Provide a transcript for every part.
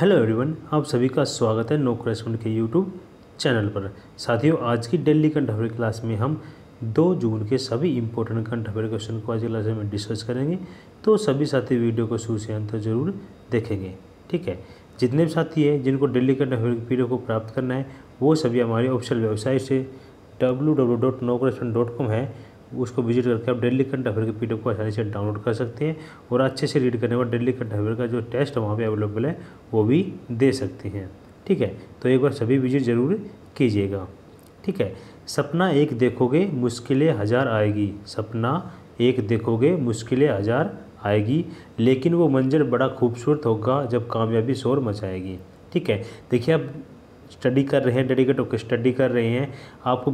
Hello everyone, आप सभी का स्वागत है नो करेस्पॉन्ड के यूट्यूब चैनल पर। साथियों, आज की डेली करंट अफेयर क्लास में हम 2 जून के सभी इंपॉर्टेंट करंट अफेयर क्वेश्चन को आज की क्लास में डिस्कस करेंगे। तो सभी साथी वीडियो को शुरू से अंत तक जरूर देखेंगे, ठीक है। जितने भी साथी हैं जिनको डेली करंट अफेयर की पीडीएफ को प्राप्त करना है, वो सभी हमारी ऑफिशियल वेबसाइट से www.nocorrespondent.com है, उसको विजिट करके आप डेली करंट अफेयर की पीडीएफ को आसानी से डाउनलोड कर सकते हैं और अच्छे से रीड करने के बाद डेली करंट अफेयर का जो टेस्ट वहाँ पे अवेलेबल है वो भी दे सकते हैं, ठीक है। तो एक बार सभी विजिट ज़रूर कीजिएगा, ठीक है। सपना एक देखोगे मुश्किलें हज़ार आएगी, सपना एक देखोगे मुश्किलें हज़ार आएगी, लेकिन वो मंजर बड़ा खूबसूरत होगा जब कामयाबी शोर मचाएगी, ठीक है। देखिए, आप स्टडी कर रहे हैं, डेडिकेट होकर स्टडी कर रहे हैं, आपको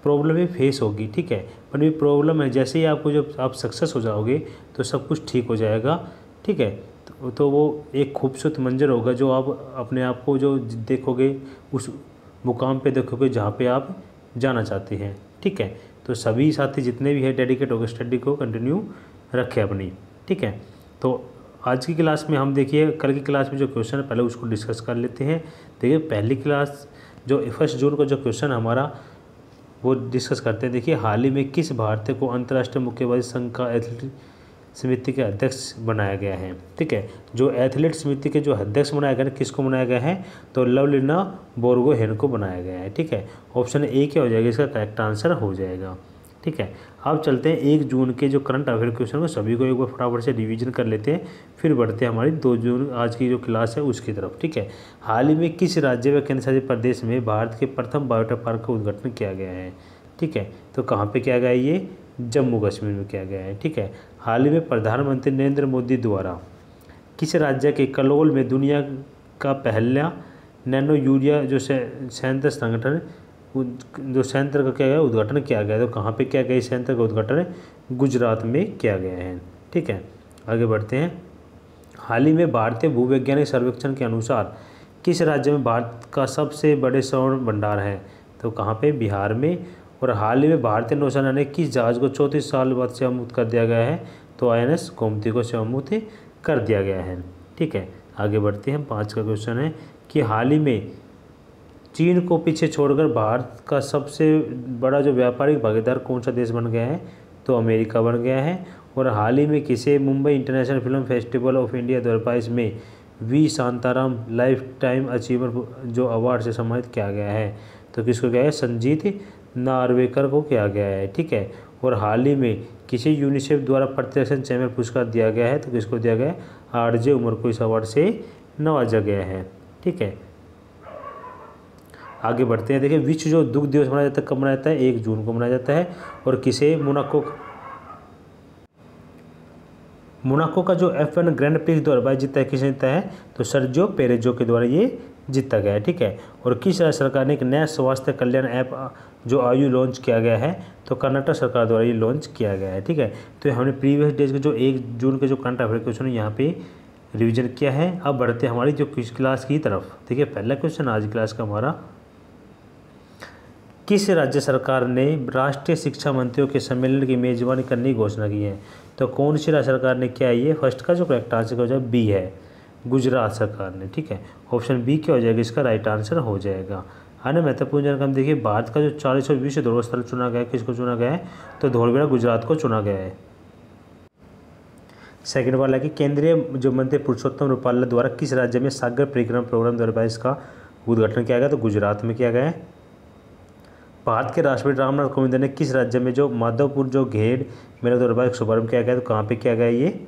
प्रॉब्लम ही फेस होगी, ठीक है। पर ये प्रॉब्लम है, जैसे ही आपको जब आप सक्सेस हो जाओगे तो सब कुछ ठीक हो जाएगा, ठीक है। तो वो एक खूबसूरत मंजर होगा जो आप अपने आप को जो देखोगे उस मुकाम पे देखोगे जहाँ पे आप जाना चाहते हैं, ठीक है। तो सभी साथी जितने भी हैं डेडिकेट होकर स्टडी को कंटिन्यू रखें अपनी, ठीक है। तो आज की क्लास में हम देखिए कल की क्लास में जो क्वेश्चन है पहले उसको डिस्कस कर लेते हैं। देखिए, पहली क्लास जो 1 जून को जो क्वेश्चन हमारा वो डिस्कस करते हैं। देखिए, हाल ही में किस भारतीय को अंतर्राष्ट्रीय मुक्केबाजी संघ का एथलीट समिति के अध्यक्ष बनाया गया है, ठीक है। जो एथलीट समिति के जो अध्यक्ष बनाया गया है, किसको बनाया गया है, तो लवलिना बोरगोहेन को बनाया गया है, ठीक है। ऑप्शन ए क्या हो जाएगा, इसका करेक्ट आंसर हो जाएगा, ठीक है। अब चलते हैं 1 जून के जो करंट अफेयर क्वेश्चन को सभी को एक बार फटाफट से रिवीजन कर लेते हैं, फिर बढ़ते हैं हमारी 2 जून आज की जो क्लास है उसकी तरफ, ठीक है। हाल ही में किस राज्य व केंद्र शासित प्रदेश में भारत के प्रथम बायोटेक पार्क का उद्घाटन किया गया है, ठीक है। तो कहाँ पे किया गया है, ये जम्मू कश्मीर में किया गया है, ठीक है। हाल ही में प्रधानमंत्री नरेंद्र मोदी द्वारा किस राज्य के कलोल में दुनिया का पहला नैनो यूरिया जो संयंत्र संगठन जो संयंत्र का क्या गया उद्घाटन किया गया है, तो कहाँ पे किया गया इस संयंत्र का उद्घाटन, गुजरात में किया गया है, ठीक है। आगे बढ़ते हैं। हाल ही में भारतीय भूवैज्ञानिक सर्वेक्षण के अनुसार किस राज्य में भारत का सबसे बड़े स्वर्ण भंडार है, तो कहाँ पे, बिहार में। और हाल ही में भारतीय नौसेना ने किस जहाज को 34 साल बाद सेवामुक्त कर दिया गया है, तो INS गोमती को सेवामुक्त कर दिया गया है, ठीक है। आगे बढ़ते हैं। 5 का क्वेश्चन है कि हाल ही में चीन को पीछे छोड़कर भारत का सबसे बड़ा जो व्यापारिक भागीदार कौन सा देश बन गया है, तो अमेरिका बन गया है। और हाल ही में किसे Mumbai International Film Festival of India 2022 में V Shantaram lifetime achiever जो अवार्ड से सम्मानित किया गया है, तो किसको किया है, संजीत नार्वेकर को किया गया है, ठीक है। और हाल ही में किसी यूनिसेफ द्वारा प्रतिरक्षण चैम्पियन पुरस्कार दिया गया है, तो किसको दिया गया है, RJ उमर को इस अवार्ड से नवाजा गया है, ठीक है। आगे बढ़ते हैं। देखिए, विश्व जो दुग्ध दिवस मनाया जाता है कब मनाया जाता है, 1 जून को मनाया जाता है। और किसे, मोनाको का जो F1 ग्रैंड प्रिक्स 2022 जीता है, किसने जीता है, तो सर्जियो पेरेजो के द्वारा ये जीता गया है, ठीक है। और किस राज्य सरकार ने एक नया स्वास्थ्य कल्याण ऐप जो आयु लॉन्च किया गया है, तो कर्नाटक सरकार द्वारा ये लॉन्च किया गया है, ठीक है। तो हमने प्रीवियस डेज के जो 1 जून के जो करंट अफेयर क्वेश्चन है यहाँ पे रिवीजन किया है। अब बढ़ते हैं हमारी जो क्लास की तरफ। देखिए, पहला क्वेश्चन आज क्लास का हमारा, किस राज्य सरकार ने राष्ट्रीय शिक्षा मंत्रियों के सम्मेलन की मेजबानी करने की घोषणा की है, तो कौन सी राज्य सरकार ने किया है ये, फर्स्ट का जो करेक्ट आंसर हो जाएगा बी है, गुजरात सरकार ने, ठीक है। ऑप्शन बी क्या हो जाएगा, इसका राइट आंसर हो जाएगा। अन्य महत्वपूर्ण जानकारी देखिए, भारत का जो 40वां विश्व धरोहर स्थल चुना गया है, किसको चुना गया है, तो धौलवीरा गुजरात को चुना गया है। सेकंड वाला है कि केंद्रीय जो मंत्री पुरुषोत्तम रूपाला द्वारा किस राज्य में सागर परिक्रमा प्रोग्राम 2022 का उद्घाटन किया गया, तो गुजरात में किया गया है। भारत के राष्ट्रपति रामनाथ कोविंद ने किस राज्य में जो माधवपुर जो घेड़ मेला 2022 का शुभारंभ किया गया, तो कहाँ पे किया गया, ये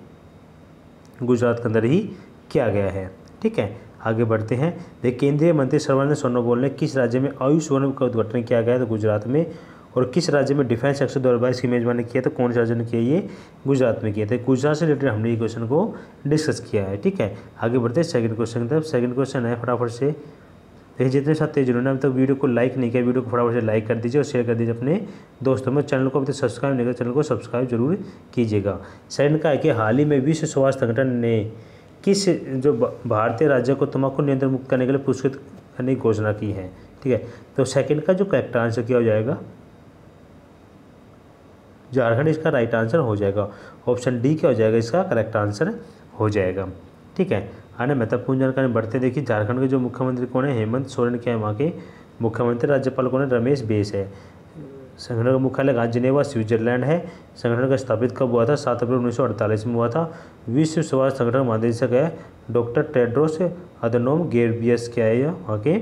गुजरात के अंदर ही किया गया है, ठीक है। आगे बढ़ते हैं। देखिए, केंद्रीय मंत्री सर्बानंद सोनोवाल ने किस राज्य में आयुष वन का उद्घाटन किया गया है, तो गुजरात में। और किस राज्य में डिफेंस एक्सपो 2022 की मेजबानी किया, तो कौन से राज्य ने किया, ये गुजरात में किया था। गुजरात से रिलेटेड हमने ये क्वेश्चन को डिस्कस किया है, ठीक है। आगे बढ़ते हैं सेकंड क्वेश्चन की तरफ। सेकंड क्वेश्चन है, फटाफट से देखिए, जितने साथी जिन्होंने अभी तक वीडियो को लाइक नहीं किया, वीडियो को फटाफट से लाइक कर दीजिए और शेयर कर दीजिए अपने दोस्तों में। चैनल को अभी तक सब्सक्राइब नहीं किया, चैनल को सब्सक्राइब जरूर कीजिएगा। सेकंड का है कि हाल ही में विश्व स्वास्थ्य संगठन ने किस जो भारतीय राज्य को तंबाकू नियंत्रण मुक्त करने के लिए पुरस्कृत करने की घोषणा की है, ठीक है। तो सेकंड का जो करेक्ट आंसर क्या हो जाएगा, झारखंड इसका राइट आंसर हो जाएगा। ऑप्शन डी क्या हो जाएगा, इसका करेक्ट आंसर हो जाएगा, ठीक है। अन्य महत्वपूर्ण जानकारी बढ़ते देखिए, झारखंड के जो मुख्यमंत्री कौन है, हेमंत सोरेन क्या है वहाँ के मुख्यमंत्री। राज्यपाल कौन है, रमेश बैस है। संगठन का मुख्यालय कहाँ, जिनेवा स्विट्जरलैंड है। संगठन का स्थापित कब हुआ था, 7 अप्रैल 1948 में हुआ था। विश्व स्वास्थ्य संगठन महानिदेशक है डॉक्टर टेड्रोस अधनोम घेब्रेयेसस, क्या है, वहाँ के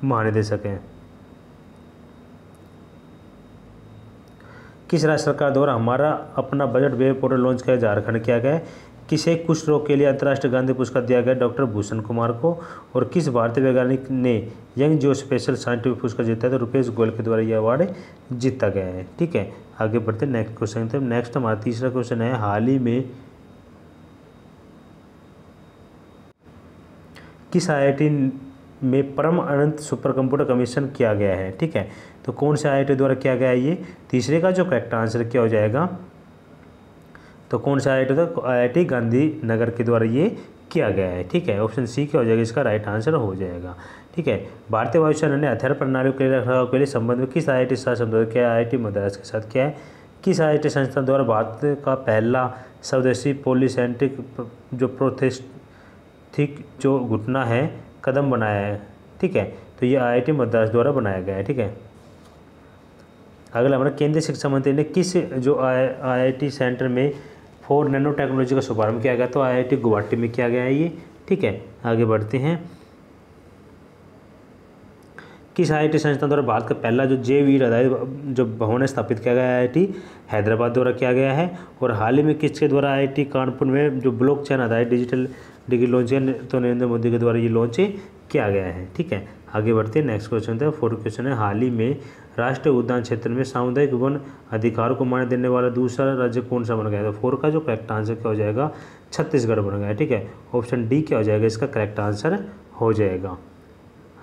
महानिदेशक हैं। किस राज्य सरकार द्वारा हमारा अपना बजट वेब पोर्टल लॉन्च किया, झारखंड किया गया है। किसे कुष्ठ रोग के लिए अंतर्राष्ट्रीय गांधी पुरस्कार दिया गया, डॉक्टर भूषण कुमार को। और किस भारतीय वैज्ञानिक ने यंग जियो स्पेशल साइंटिफिक पुरस्कार जीता है, तो रुपेश गोयल के द्वारा यह अवार्ड जीता गया है। ठीक है, आगे बढ़ते नेक्स्ट क्वेश्चन। तो नेक्स्ट हमारा तीसरा क्वेश्चन है, हाल ही में किस IIT में परम अनंत सुपर कंप्यूटर कमीशन किया गया है। ठीक है, तो कौन से IIT द्वारा किया गया है ये, तीसरे का जो करेक्ट आंसर क्या हो जाएगा, तो कौन सा IIT था, IIT गांधीनगर के द्वारा ये किया गया है। ठीक है, ऑप्शन सी क्या हो जाएगा, इसका राइट आंसर हो जाएगा। ठीक है, भारतीय वायुसेना ने हथियार प्रणालियों के रखरखाव के लिए संबंध में किस IIT साथ समझौता किया, IIT मद्रास के साथ किया है। किस IIT संस्थान द्वारा भारत का पहला स्वदेशी पॉलीसेंट्रिक जो प्रोस्थेटिक जो घुटना है कदम बनाया है। ठीक है, तो ये IIT मद्रास द्वारा बनाया गया है। ठीक है, अगला हमारा केंद्रीय शिक्षा मंत्री ने किस जो IIT सेंटर में 4 नैनो टेक्नोलॉजी का शुभारंभ किया गया, तो IIT गुवाहाटी में किया गया है ये। ठीक है, आगे बढ़ते हैं। किस IIT संस्थान द्वारा भारत का पहला जो जैव आधारित जो भवन स्थापित किया गया है, IIT हैदराबाद द्वारा किया गया है। और हाल ही में किसके द्वारा IIT कानपुर में जो ब्लॉकचेन आधारित डिजिटल डिग्री लॉन्च किया, तो नरेंद्र मोदी के द्वारा ये लॉन्च किया गया है। ठीक है, आगे बढ़ते हैं नेक्स्ट क्वेश्चन था, 4th क्वेश्चन है, हाल ही में राष्ट्रीय उद्यान क्षेत्र में सामुदायिक वन अधिकार को मान्यता देने वाला दूसरा राज्य कौन सा बन गया है, तो 4 का जो करेक्ट आंसर क्या हो जाएगा, छत्तीसगढ़ बन गया है। ठीक है, ऑप्शन डी क्या हो जाएगा, इसका करेक्ट आंसर हो जाएगा।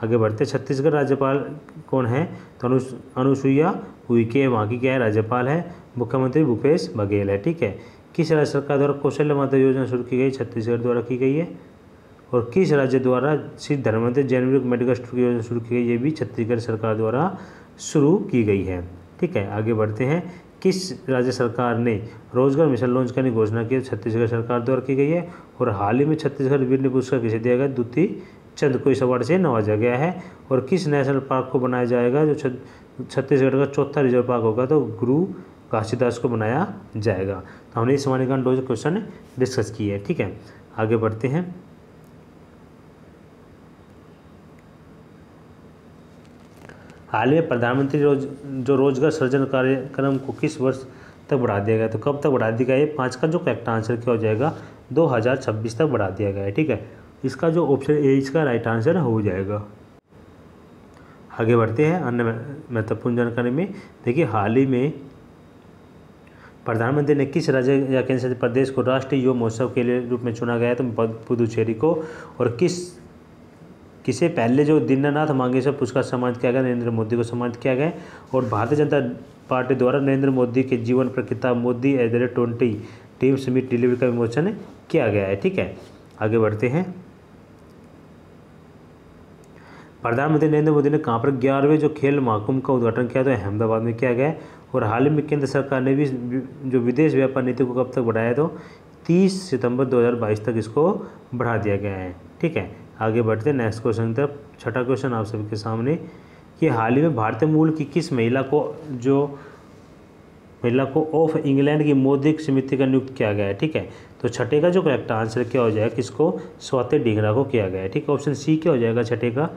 आगे बढ़ते, छत्तीसगढ़ राज्यपाल कौन है, तो अनुसुईया उइके वहाँ की क्या है, राज्यपाल है। मुख्यमंत्री भूपेश बघेल है। ठीक है, किस राज्य सरकार द्वारा कौशल्य माता योजना शुरू की गई, छत्तीसगढ़ द्वारा की गई है। और किस राज्य द्वारा Shri Dharmendra generic medical store की योजना शुरू की गई, ये भी छत्तीसगढ़ सरकार द्वारा शुरू की गई है। ठीक है, आगे बढ़ते हैं, किस राज्य सरकार ने रोजगार मिशन लॉन्च करने की घोषणा की, छत्तीसगढ़ सरकार द्वारा की गई है। और हाल ही में छत्तीसगढ़ वीर पुरस्कार किसे दिया गया, द्वितीय चंद को इस अवार्ड से नवाजा गया है। और किस नेशनल पार्क को बनाया जाएगा, जो छत्तीसगढ़ का चौथा रिजर्व पार्क होगा, तो गुरु घासीदास को बनाया जाएगा। तो हमने इस समानीकरण 2 क्वेश्चन डिस्कस किए हैं। ठीक है, आगे बढ़ते हैं। हाल ही में प्रधानमंत्री जो रोजगार सृजन कार्यक्रम को किस वर्ष तक बढ़ा दिया गया, तो कब तक बढ़ा दिया गया, ये 5 का जो करेक्ट आंसर क्या हो जाएगा, 2026 तक बढ़ा दिया गया है। ठीक है, इसका जो ऑप्शन ए इसका राइट आंसर हो जाएगा। आगे बढ़ते हैं अन्य महत्वपूर्ण जानकारी में। देखिए, हाल ही में प्रधानमंत्री ने किस राज्य या केंद्र शासित प्रदेश को राष्ट्रीय युवा महोत्सव के लिए रूप में चुना गया है, तो पुदुचेरी को। और किसे पहले जो दीननाथ मंगेशकर पुरस्कार सम्मानित किया गया, नरेंद्र मोदी को सम्मानित किया गया। और भारतीय जनता पार्टी द्वारा नरेंद्र मोदी के जीवन पर किताब मोदी @20 टीम समिट डिलीवरी का विमोचन किया गया है। ठीक है, आगे बढ़ते हैं। प्रधानमंत्री नरेंद्र मोदी ने कहाँ पर 11वें जो खेल महाकुंभ का उद्घाटन किया, तो अहमदाबाद में किया गया है। और हाल ही में केंद्र सरकार ने भी जो विदेश व्यापार नीति को कब तक बढ़ाया, तो 30 सितंबर 2022 तक इसको बढ़ा दिया गया है। ठीक है, आगे बढ़ते हैं नेक्स्ट क्वेश्चन तक। 6ठा क्वेश्चन आप सबके सामने, कि हाल ही में भारतीय मूल की किस महिला को ऑफ इंग्लैंड की मौद्रिक समिति का नियुक्त किया गया है। ठीक है, तो 6ठे का जो करेक्ट आंसर क्या हो जाएगा, किसको, स्वाति ढींगरा को किया गया है। ठीक है, ऑप्शन सी क्या हो जाएगा, 6ठे का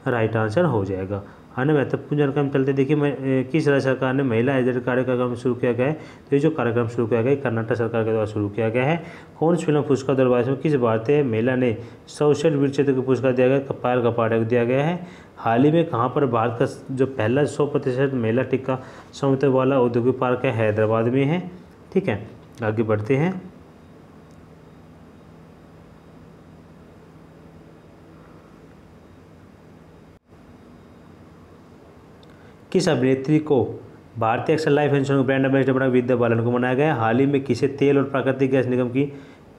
राइट आंसर हो जाएगा। अन्य महत्वपूर्ण जानकारी में चलते, देखिए किस राज्य सरकार ने महिला एजेंट कार्यक्रम शुरू किया गया है, तो ये जो कार्यक्रम शुरू किया गया है कर्नाटक सरकार के द्वारा शुरू किया गया है। कौन सी फिल्म पुरस्कार 2022 में किस भारतीय महिला ने सर्वश्रेष्ठ वीर चरित्र को पुरस्कार दिया गया, पायल कपाड़े को दिया गया है। हाल ही में कहाँ पर भारत का जो पहला 100% महिला टीका स्वामित्व वाला औद्योगिक पार्क है, हैदराबाद में है। ठीक है, आगे बढ़ते हैं। किस अभिनेत्री को भारतीय एक्सल लाइफ इंश्योरेंस ब्रांड एम्बेसडर बना विद्या बालन को बनाया गया है। हाल ही में किसे तेल और प्राकृतिक गैस निगम की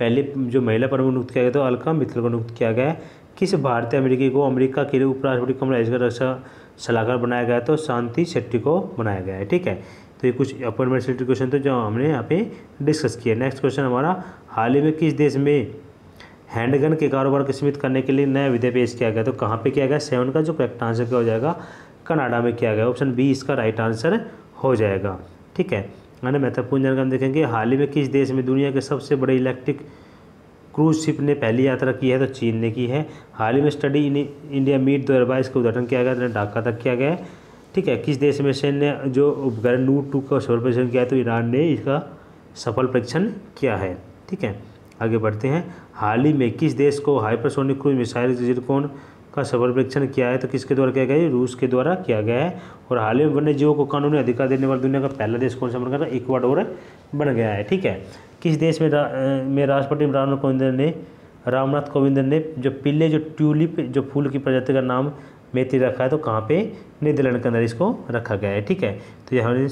पहली जो महिला प्रमुख नियुक्त किया गया, तो अलका मित्तल को नियुक्त किया गया है। किस भारतीय अमेरिकी को अमेरिका के लिए उपराष्ट्रपति कमला हैरिस का रक्षा सलाहकार बनाया गया है, तो शांति शेट्टी को बनाया गया है। ठीक है, तो ये कुछ अपॉइंटमेंट रिलेटेड क्वेश्चन थे जो हमने यहाँ पे डिस्कस किया। नेक्स्ट क्वेश्चन हमारा, हाल ही में किस देश में हैंडगन के कारोबार को सीमित करने के लिए नया विधेयक पेश किया गया। तो कहाँ पे किया गया? 7 का जो करेक्ट आंसर क्या हो जाएगा? कनाडा में किया गया। ऑप्शन बी इसका राइट आंसर हो जाएगा। ठीक है, अन्य महत्वपूर्ण जानकारी हम देखेंगे। हाल ही में किस देश में दुनिया के सबसे बड़े इलेक्ट्रिक क्रूज शिप ने पहली यात्रा की है? तो चीन ने की है। हाल ही में स्टडी इन इंडिया मीट 2022 का उद्घाटन किया गया, ढाका तक किया गया है। ठीक है, किस देश में सैन्य जो उपग्रह नूर 2 का सफल परीक्षण किया है? तो ईरान ने इसका सफल परीक्षण किया है। ठीक है, आगे बढ़ते हैं। हाल ही में किस देश को हाइपरसोनिक क्रूज मिसाइल जिरकोन का सफल परीक्षण किया है? तो किसके द्वारा किया गया है? रूस के द्वारा किया गया है। और हाल ही में वन्य जीवों को कानूनी अधिकार देने वाला दुनिया का पहला देश कौन सा बन गया? इक्वाडोर बन गया है। ठीक है, किस देश में राष्ट्रपति रामनाथ कोविंद ने जो पीले जो ट्यूलिप जो फूल की प्रजाति का नाम मेथी रखा है? तो कहाँ पे? नीदरलैंड के अंदर इसको रखा गया है। ठीक है, तो ये हमने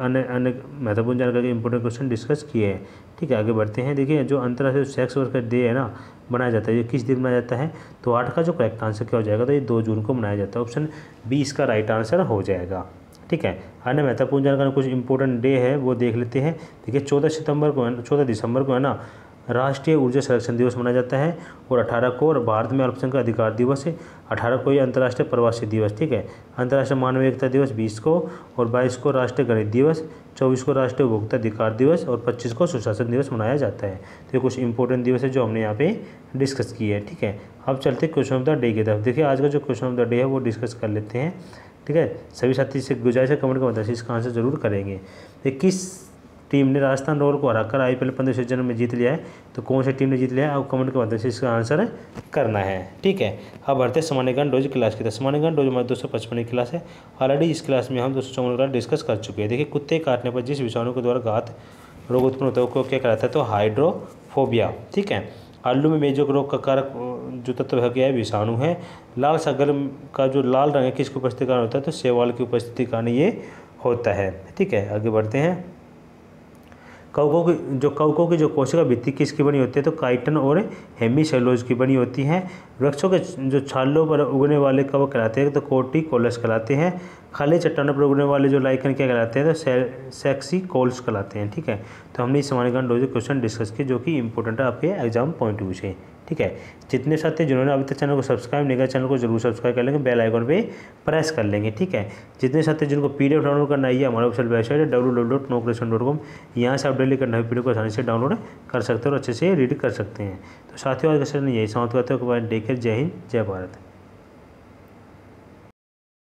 अन्य महत्वपूर्ण जानकारी इंपॉर्टेंट क्वेश्चन डिस्कस किए हैं। ठीक है, आगे बढ़ते हैं। देखिए, जो अंतर्राष्ट्रीय सेक्स वर्कर डे है ना, मनाया जाता है, ये किस दिन मनाया जाता है? तो 8 का जो करेक्ट आंसर क्या हो जाएगा? तो ये 2 जून को मनाया जाता है। ऑप्शन बी इसका राइट आंसर हो जाएगा। ठीक है, अन्य महत्वपूर्ण जानकारी कुछ इंपॉर्टेंट डे है वो देख लेते हैं। देखिए, 14 दिसंबर को है ना राष्ट्रीय ऊर्जा संरक्षण दिवस मनाया जाता है। और 18 को भारत में अल्पसंख्यक अधिकार दिवस है। 18 को ये अंतर्राष्ट्रीय प्रवासी दिवस। ठीक है, अंतर्राष्ट्रीय मानव एकता दिवस 20 को, और 22 को राष्ट्रीय गणित दिवस, 24 को राष्ट्रीय उपभोक्ता अधिकार दिवस, और 25 को सुशासन दिवस मनाया जाता है। तो ये कुछ इंपॉर्टेंट दिवस है जो हमने यहाँ पे डिस्कस किए हैं। ठीक है, अब चलते क्वेश्चन ऑफ द डे की तरफ। देखिए, आज का जो क्वेश्चन ऑफ द डे है वो डिस्कस कर लेते हैं। ठीक है, सभी साथी से गुजारिश है कमेंट के माध्यम से इसका आंसर जरूर करेंगे। किस टीम ने राजस्थान रॉयल को हराकर IPL 15 सीजन में जीत लिया है? तो कौन सी टीम ने जीत लिया है? अब कमेंट के माध्यम से इसका आंसर करना है। ठीक है, अब बढ़ते हैं सामान्य ज्ञान रोज क्लास की तरफ। सामान्य ज्ञान रोज हमारी 255 क्लास है। ऑलरेडी इस क्लास में हम 254 क्लास डिस्कस कर चुके हैं। देखिए, कुत्ते काटने पर जिस विषाणु के द्वारा घात रोग उत्पन्न होता है वो क्या कहलाता है? तो हाइड्रोफोबिया। ठीक है, आलू में मेजोग रोग का कारक जो तत्व है क्या है? विषाणु है। लाल सागर का जो लाल रंग है किसकी उपस्थिति के कारण होता है? तो शैवाल की उपस्थिति के कारण ये होता है। ठीक है, आगे बढ़ते हैं। कवकों की जो कोशिका भित्ति किसकी बनी होती है? तो काइटन और हेमीसेलुलोज की बनी होती है। वृक्षों के जो छालों पर उगने वाले कवक कहलाते हैं? तो कोर्टिकोलस कहलाते हैं। खाली चट्टानों पर उगने वाले जो लाइकन क्या कहलाते हैं? तो सेक्सिकोल्स कहलाते हैं। ठीक है, तो हमने इस सामान्य ज्ञान रोज क्वेश्चन डिस्कस किए जो कि इंपॉर्टेंट है आपके एग्जाम पॉइंट ऑफ व्यू से। ठीक है, जितने साथी जिन्होंने अभी तक चैनल को सब्सक्राइब नहीं किया, चैनल को जरूर सब्सक्राइब कर लेंगे, बेल आइकन पे प्रेस कर लेंगे। ठीक है, जितने साथी जिनको PDF डाउनलोड करना है, हमारा ऑफिशियल वेबसाइट है www.nocreation.com। यहाँ से आप डेली करना है PDF को आसानी से डाउनलोड कर सकते हो और अच्छे से रीड कर सकते हैं। तो साथियों, आज का सेशन यही समाप्त करते हो। डे केयर, जय हिंद, जय भारत।